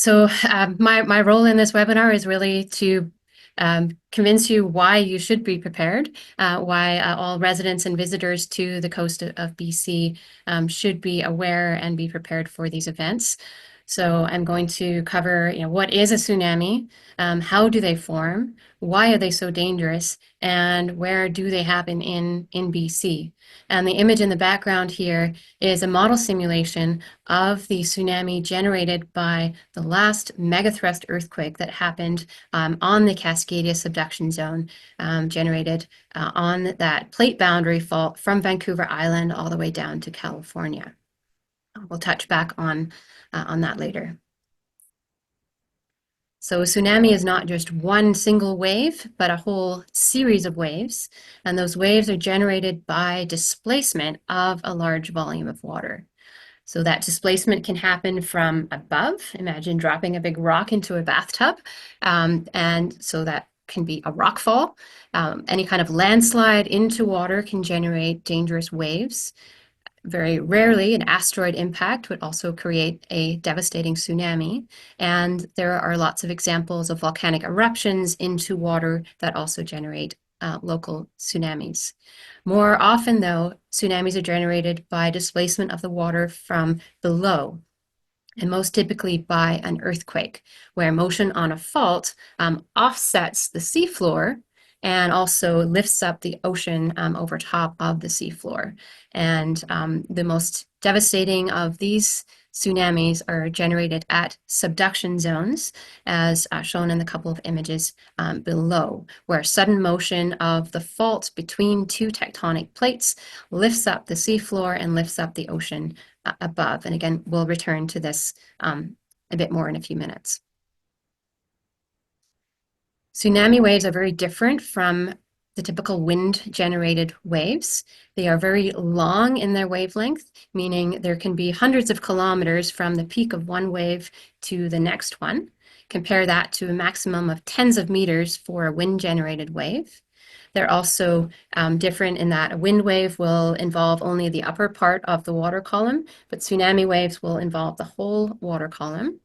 My role in this webinar is really to convince you why you should be prepared, why all residents and visitors to the coast of BC should be aware and be prepared for these events. So I'm going to cover, what is a tsunami, how do they form, why are they so dangerous, and where do they happen in BC. And the image in the background here is a model simulation of the tsunami generated by the last megathrust earthquake that happened on the Cascadia subduction zone, generated on that plate boundary fault from Vancouver Island all the way down to California. We'll touch back on that later. So a tsunami is not just one single wave, but a whole series of waves. And those waves are generated by displacement of a large volume of water. So that displacement can happen from above. Imagine dropping a big rock into a bathtub. And so that can be a rock fall. Any kind of landslide into water can generate dangerous waves. Very rarely, an asteroid impact would also create a devastating tsunami. And there are lots of examples of volcanic eruptions into water that also generate local tsunamis. More often, though, tsunamis are generated by displacement of the water from below, and most typically by an earthquake, where motion on a fault offsets the seafloor and also lifts up the ocean over top of the seafloor. And the most devastating of these tsunamis are generated at subduction zones, as shown in the couple of images below, where sudden motion of the fault between two tectonic plates lifts up the seafloor and lifts up the ocean above. And again, we'll return to this a bit more in a few minutes. Tsunami waves are very different from the typical wind-generated waves. They are very long in their wavelength, meaning there can be hundreds of kilometers from the peak of one wave to the next one. Compare that to a maximum of tens of meters for a wind-generated wave. They're also different in that a wind wave will involve only the upper part of the water column, but tsunami waves will involve the whole water column.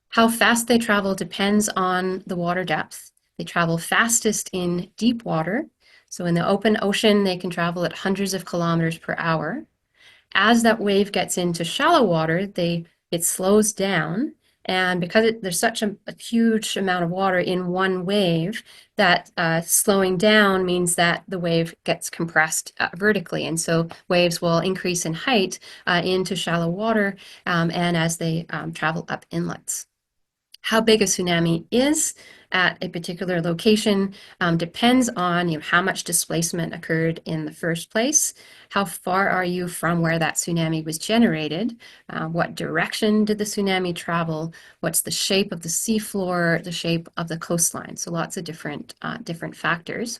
How fast they travel depends on the water depth. They travel fastest in deep water. So in the open ocean, they can travel at hundreds of kilometers per hour. As that wave gets into shallow water, it slows down. And because there's such a huge amount of water in one wave, that slowing down means that the wave gets compressed vertically. And so waves will increase in height into shallow water and as they travel up inlets. How big a tsunami is at a particular location depends on how much displacement occurred in the first place, how far are you from where that tsunami was generated, what direction did the tsunami travel, what's the shape of the seafloor, the shape of the coastline. So lots of different factors.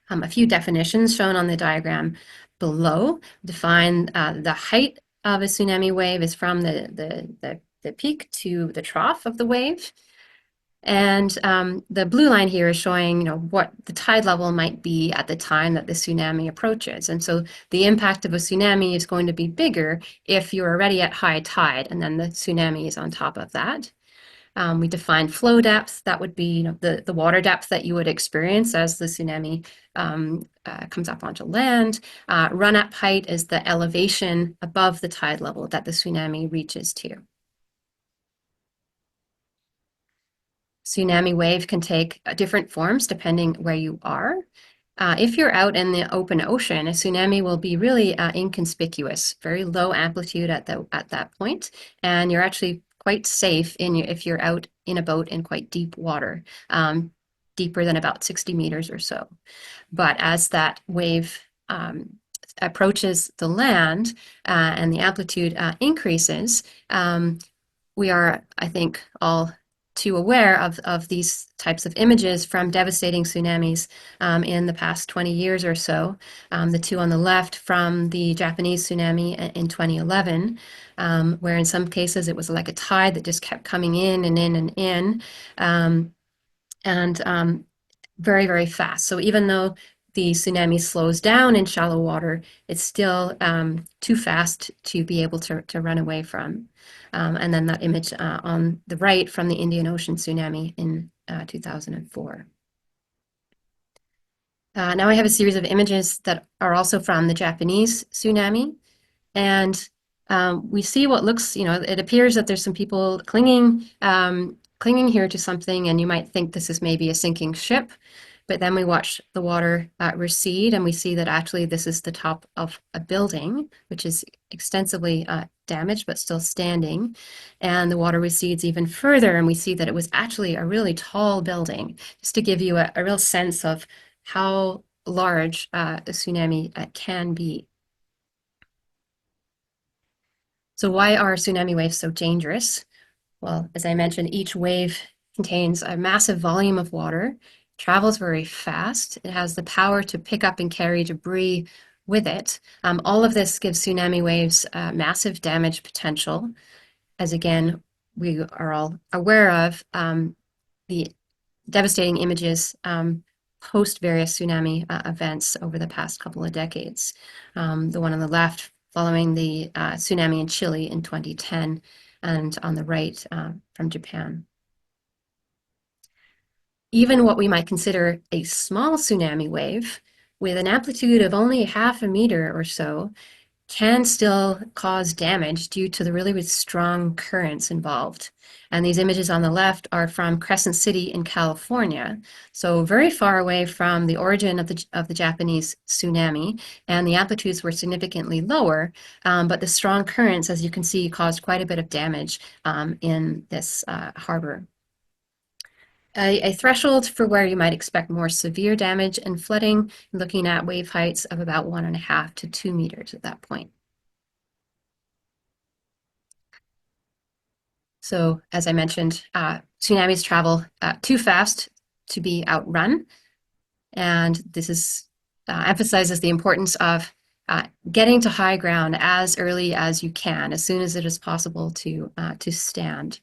A few definitions shown on the diagram below define the height of a tsunami wave is from the peak to the trough of the wave. And the blue line here is showing, what the tide level might be at the time that the tsunami approaches. And so the impact of a tsunami is going to be bigger if you're already at high tide, and then the tsunami is on top of that. We define flow depth. That would be, the water depth that you would experience as the tsunami comes up onto land. Run-up height is the elevation above the tide level that the tsunami reaches to. Tsunami wave can take different forms depending where you are. If you're out in the open ocean, a tsunami will be really inconspicuous, very low amplitude at that point, and you're actually quite safe if you're out in a boat in quite deep water, deeper than about 60 meters or so. But as that wave approaches the land and the amplitude increases, we are, I think, all too aware of these types of images from devastating tsunamis in the past 20 years or so. The two on the left from the Japanese tsunami in 2011, where in some cases it was like a tide that just kept coming in and in and in, and very, very fast. So even though the tsunami slows down in shallow water, it's still too fast to be able to run away from. And then that image on the right from the Indian Ocean tsunami in 2004. Now I have a series of images that are also from the Japanese tsunami. And we see what looks, it appears that there's some people clinging here to something, and you might think this is maybe a sinking ship. But then we watch the water recede, and we see that actually this is the top of a building, which is extensively damaged but still standing. And the water recedes even further, and we see that it was actually a really tall building, just to give you a real sense of how large a tsunami can be. So why are tsunami waves so dangerous? Well, as I mentioned, each wave contains a massive volume of water, travels very fast. It has the power to pick up and carry debris with it. All of this gives tsunami waves massive damage potential, as again, we are all aware of the devastating images post various tsunami events over the past couple of decades. The one on the left following the tsunami in Chile in 2010, and on the right from Japan. Even what we might consider a small tsunami wave, with an amplitude of only half a meter or so, can still cause damage due to the really strong currents involved. And these images on the left are from Crescent City in California, so very far away from the origin of the Japanese tsunami, and the amplitudes were significantly lower, but the strong currents, as you can see, caused quite a bit of damage in this harbor. A threshold for where you might expect more severe damage and flooding, looking at wave heights of about 1.5 to 2 meters at that point. So, as I mentioned, tsunamis travel too fast to be outrun, and this is emphasizes the importance of getting to high ground as early as you can, as soon as it is possible to stand.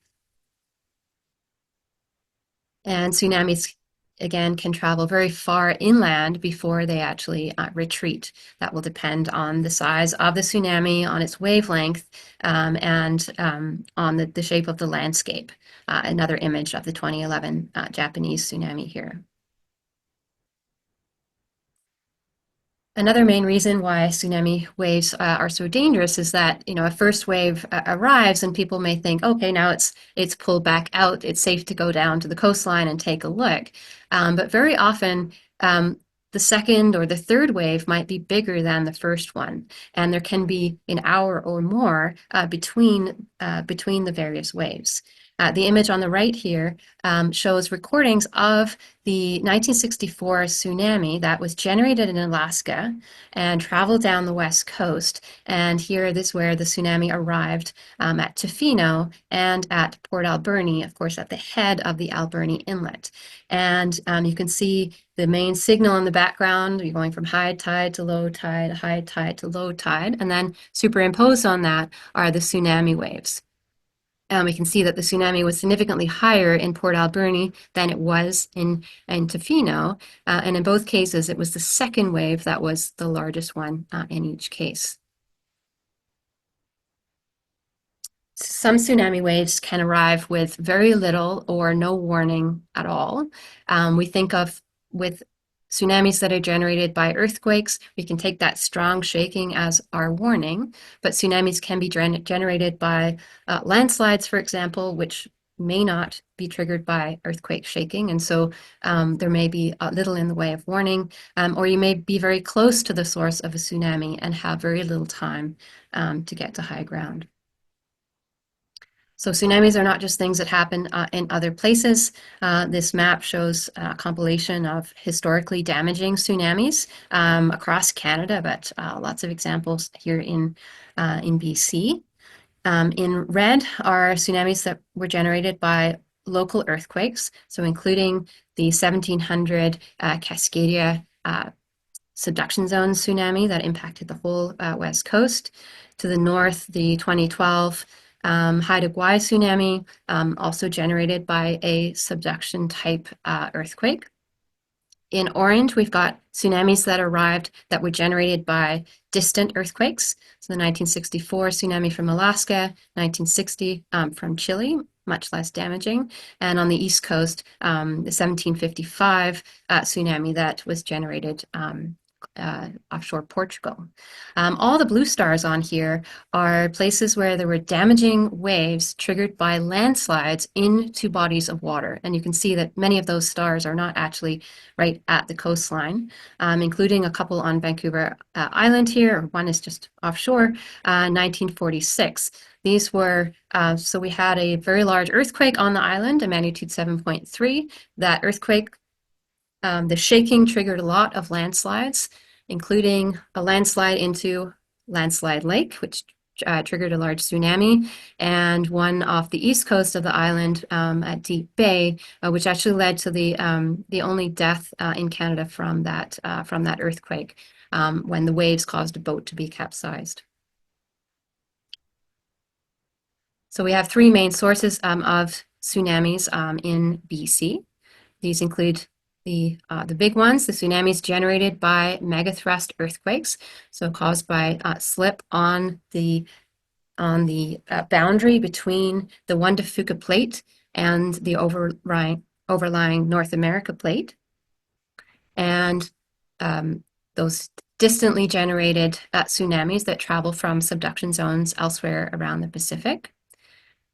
And tsunamis, again, can travel very far inland before they actually retreat. That will depend on the size of the tsunami, on its wavelength, and on the shape of the landscape. Another image of the 2011 Japanese tsunami here. Another main reason why tsunami waves are so dangerous is that, a first wave arrives and people may think, okay, now it's pulled back out, it's safe to go down to the coastline and take a look. But very often, the second or the third wave might be bigger than the first one, and there can be an hour or more between the various waves. The image on the right here shows recordings of the 1964 tsunami that was generated in Alaska and traveled down the west coast. And here, this is where the tsunami arrived at Tofino and at Port Alberni, of course, at the head of the Alberni Inlet. And you can see the main signal in the background. You're going from high tide to low tide, high tide to low tide. And then superimposed on that are the tsunami waves. We can see that the tsunami was significantly higher in Port Alberni than it was in Tofino. And in both cases, it was the second wave that was the largest one in each case. Some tsunami waves can arrive with very little or no warning at all. We think of with tsunamis that are generated by earthquakes, we can take that strong shaking as our warning, but tsunamis can be generated by landslides, for example, which may not be triggered by earthquake shaking, and so there may be little in the way of warning, or you may be very close to the source of a tsunami and have very little time to get to high ground. So tsunamis are not just things that happen in other places. This map shows a compilation of historically damaging tsunamis across Canada, but lots of examples here in BC. In red are tsunamis that were generated by local earthquakes, so including the 1700 Cascadia subduction zone tsunami that impacted the whole west coast. To the north, the 2012 Haida Gwaii tsunami, also generated by a subduction type earthquake. In orange, we've got tsunamis that arrived that were generated by distant earthquakes. So the 1964 tsunami from Alaska, 1960 from Chile, much less damaging. And on the East Coast, the 1755 tsunami that was generated offshore Portugal. All the blue stars on here are places where there were damaging waves triggered by landslides into bodies of water. And you can see that many of those stars are not actually right at the coastline, including a couple on Vancouver Island here, or one is just offshore, 1946. These were, so we had a very large earthquake on the island, a magnitude 7.3. That earthquake, the shaking triggered a lot of landslides, including a landslide into Landslide Lake, which triggered a large tsunami, and one off the east coast of the island at Deep Bay, which actually led to the only death in Canada from that earthquake, when the waves caused a boat to be capsized. So we have three main sources of tsunamis in BC. These include the big ones, the tsunamis generated by megathrust earthquakes, so caused by slip on the boundary between the Juan de Fuca plate and the overlying North America plate, and those distantly generated tsunamis that travel from subduction zones elsewhere around the Pacific.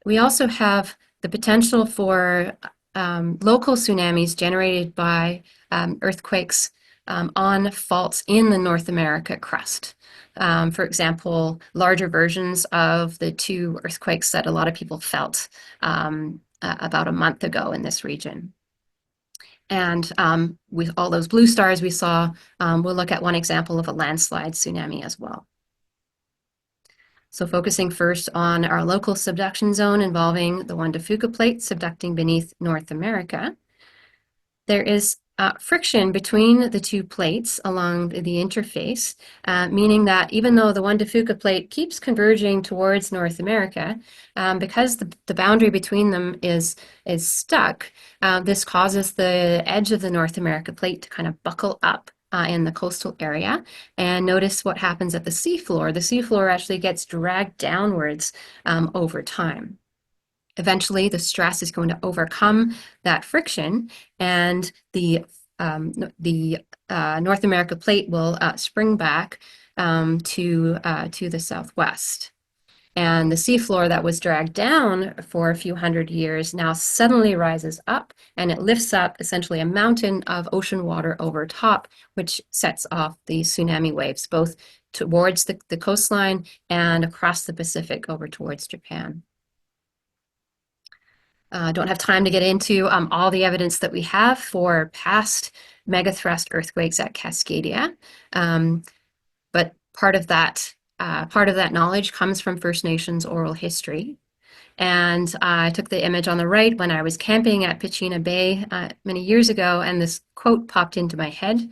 We also have the potential for local tsunamis generated by earthquakes on faults in the North America crust. For example, larger versions of the two earthquakes that a lot of people felt about a month ago in this region. And with all those blue stars we saw, we'll look at one example of a landslide tsunami as well. So focusing first on our local subduction zone involving the Juan de Fuca plate subducting beneath North America, there is friction between the two plates along the interface, meaning that even though the Juan de Fuca plate keeps converging towards North America, because the boundary between them is stuck, this causes the edge of the North America plate to kind of buckle up in the coastal area. And notice what happens at the seafloor. The seafloor actually gets dragged downwards over time. Eventually, the stress is going to overcome that friction, and the North America plate will spring back to the southwest. And the seafloor that was dragged down for a few hundred years now suddenly rises up, and it lifts up essentially a mountain of ocean water over top, which sets off the tsunami waves, both towards the coastline and across the Pacific over towards Japan. Don't have time to get into all the evidence that we have for past megathrust earthquakes at Cascadia, but part of that knowledge comes from First Nations oral history. And I took the image on the right when I was camping at Pechina Bay many years ago, and this quote popped into my head.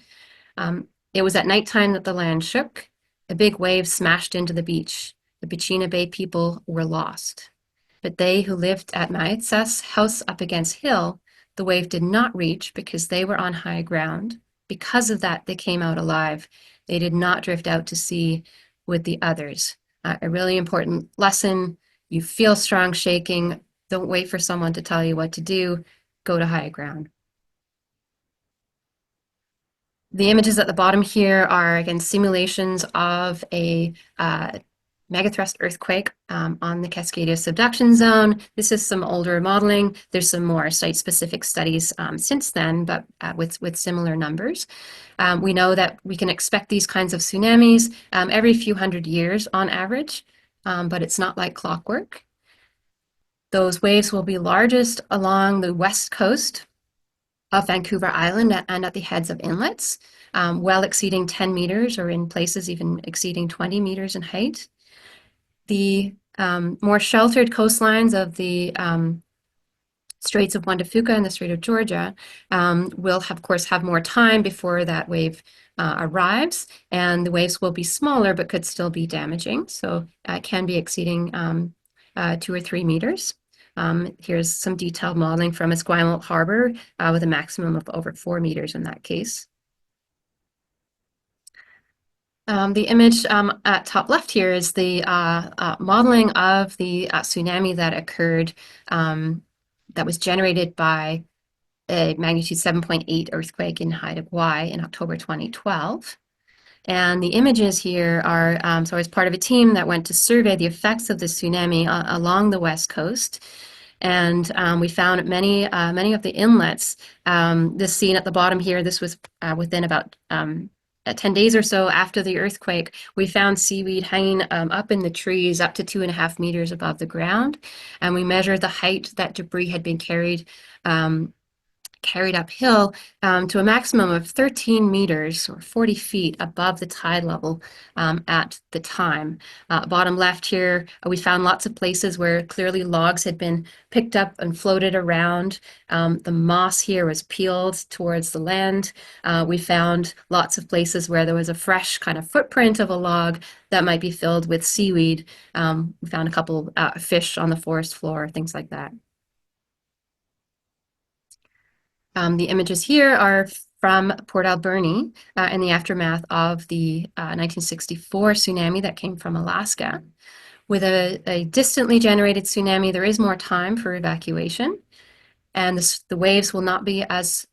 It was at nighttime that the land shook. A big wave smashed into the beach. The Pechina Bay people were lost. But they who lived at Maitsas house up against hill, the wave did not reach because they were on high ground. Because of that, they came out alive. They did not drift out to sea with the others. A really important lesson. You feel strong shaking. Don't wait for someone to tell you what to do. Go to high ground. The images at the bottom here are, again, simulations of a megathrust earthquake on the Cascadia subduction zone. This is some older modeling. There's some more site-specific studies since then, but with similar numbers. We know that we can expect these kinds of tsunamis every few hundred years on average, but it's not like clockwork. Those waves will be largest along the west coast of Vancouver Island and at the heads of inlets, well exceeding 10 meters, or in places even exceeding 20 meters in height. The more sheltered coastlines of the Straits of Juan de Fuca and the Strait of Georgia will, of course, have more time before that wave arrives, and the waves will be smaller but could still be damaging, so it can be exceeding 2 or 3 meters. Here's some detailed modeling from Esquimalt Harbor with a maximum of over 4 meters in that case. The image at top left here is the modeling of the tsunami that occurred that was generated by a magnitude 7.8 earthquake in Haida Gwaii in October 2012. And the images here are, so I was part of a team that went to survey the effects of the tsunami along the west coast. And we found many of the inlets. This scene at the bottom here, this was within about 10 days or so after the earthquake. We found seaweed hanging up in the trees up to 2.5 meters above the ground. And we measured the height that debris had been carried uphill to a maximum of 13 meters or 40 feet above the tide level at the time. Bottom left here, we found lots of places where clearly logs had been picked up and floated around. The moss here was peeled towards the land. We found lots of places where there was a fresh kind of footprint of a log that might be filled with seaweed. We found a couple fish on the forest floor, things like that. The images here are from Port Alberni in the aftermath of the 1964 tsunami that came from Alaska. With a distantly generated tsunami, there is more time for evacuation, and the waves will not be as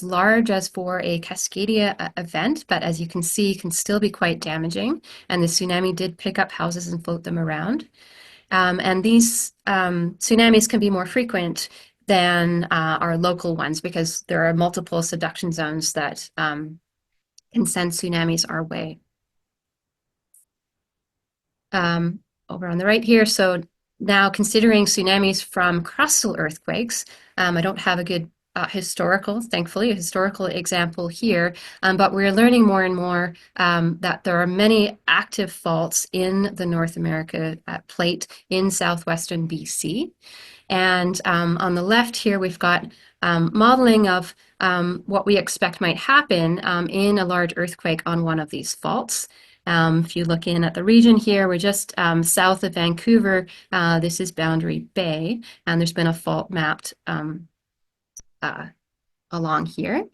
large as for a Cascadia event, but as you can see, can still be quite damaging. And the tsunami did pick up houses and float them around. And these tsunamis can be more frequent than our local ones because there are multiple subduction zones that can send tsunamis our way. Over on the right here, so now considering tsunamis from crustal earthquakes, I don't have a good thankfully, a historical example here, but we're learning more and more that there are many active faults in the North America plate in southwestern BC. And on the left here, we've got modeling of what we expect might happen in a large earthquake on one of these faults. If you look in at the region here, we're just south of Vancouver. This is Boundary Bay, and there's been a fault mapped along here.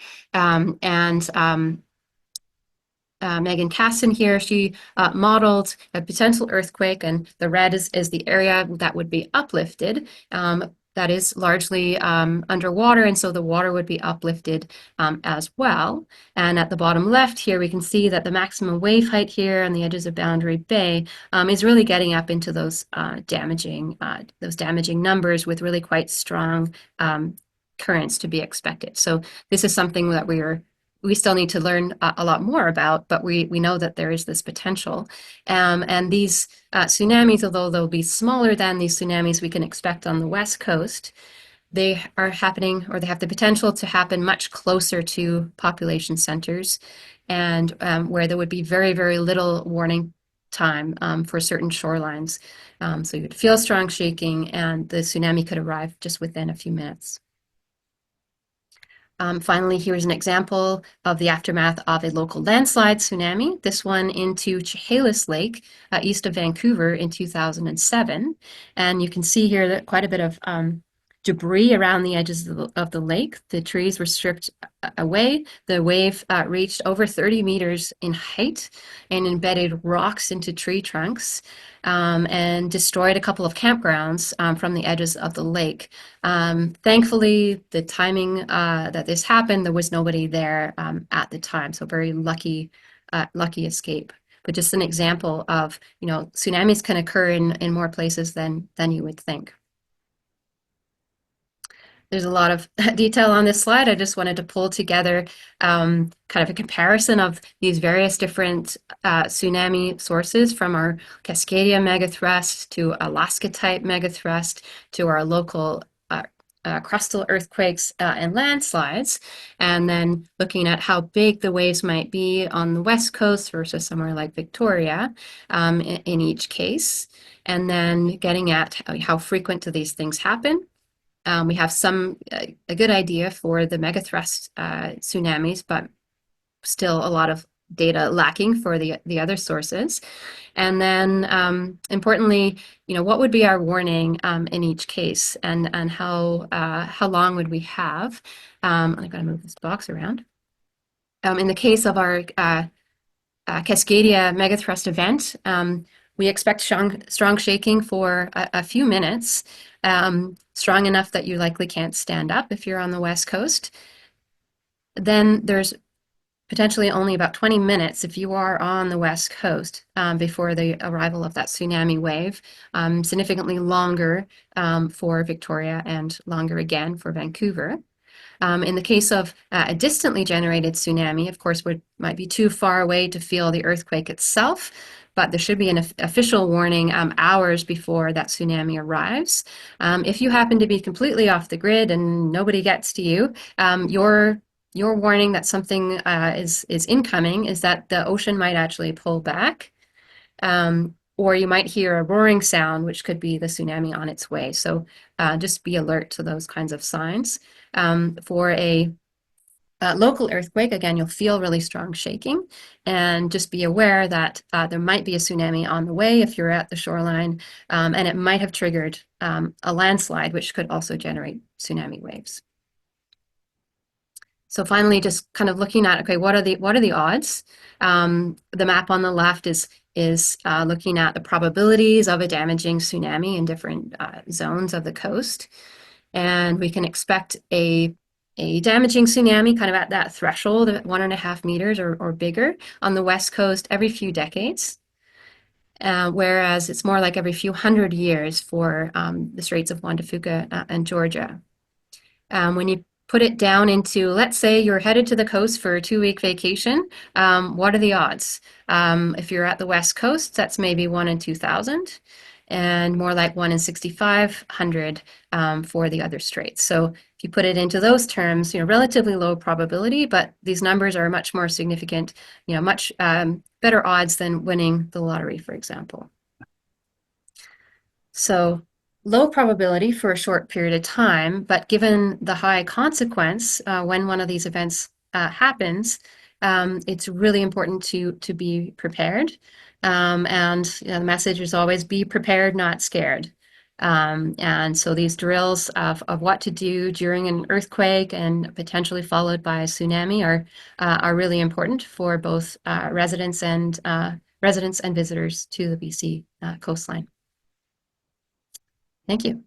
Megan Casson here, she modeled a potential earthquake, and the red is the area that would be uplifted. That is largely underwater, and so the water would be uplifted as well. And at the bottom left here, we can see that the maximum wave height here on the edges of Boundary Bay is really getting up into those damaging numbers with really quite strong currents to be expected. So this is something that we still need to learn a lot more about, but we know that there is this potential. And these tsunamis, although they'll be smaller than these tsunamis we can expect on the West Coast, they are happening, or they have the potential to happen much closer to population centers, and where there would be very, very little warning time for certain shorelines. So you would feel strong shaking, and the tsunami could arrive just within a few minutes. Finally, here's an example of the aftermath of a local landslide tsunami, this one into Chehalis Lake, east of Vancouver in 2007. And you can see here that quite a bit of debris around the edges of the lake. The trees were stripped away. The wave reached over 30 meters in height and embedded rocks into tree trunks and destroyed a couple of campgrounds from the edges of the lake. Thankfully, the timing that this happened, there was nobody there at the time, so very lucky escape. But just an example of, tsunamis can occur in more places than you would think. There's a lot of detail on this slide. I just wanted to pull together kind of a comparison of these various different tsunami sources, from our Cascadia megathrust to Alaska-type megathrust to our local crustal earthquakes and landslides, and then looking at how big the waves might be on the West Coast versus somewhere like Victoria in each case, and then getting at how frequent do these things happen. We have a good idea for the megathrust tsunamis, but still a lot of data lacking for the other sources. And then importantly, what would be our warning in each case, and how long would we have? I gotta move this box around. In the case of our Cascadia megathrust event, we expect strong shaking for a few minutes, strong enough that you likely can't stand up if you're on the West Coast. Then there's potentially only about 20 minutes if you are on the West Coast before the arrival of that tsunami wave, significantly longer for Victoria and longer again for Vancouver. In the case of a distantly generated tsunami, of course, we might be too far away to feel the earthquake itself, but there should be an official warning hours before that tsunami arrives. If you happen to be completely off the grid and nobody gets to you, your warning that something is incoming is that the ocean might actually pull back. Or you might hear a roaring sound, which could be the tsunami on its way. So just be alert to those kinds of signs. For a local earthquake, again, you'll feel really strong shaking, and just be aware that there might be a tsunami on the way if you're at the shoreline, and it might have triggered a landslide, which could also generate tsunami waves. So finally, just kind of looking at, okay, what are the odds? The map on the left is looking at the probabilities of a damaging tsunami in different zones of the coast, and we can expect a damaging tsunami kind of at that threshold at 1.5 meters or bigger on the West Coast every few decades, whereas it's more like every few hundred years for the Straits of Juan de Fuca and Georgia. When you put it down into, let's say you're headed to the coast for a 2-week vacation, what are the odds? If you're at the West Coast, that's maybe 1 in 2,000, and more like 1 in 6,500 for the other straits. So if you put it into those terms, relatively low probability, but these numbers are much more significant, much better odds than winning the lottery, for example. So low probability for a short period of time, but given the high consequence when one of these events happens, it's really important to be prepared. And the message is always be prepared, not scared. And so these drills of what to do during an earthquake and potentially followed by a tsunami are really important for both residents and visitors to the BC coastline. Thank you.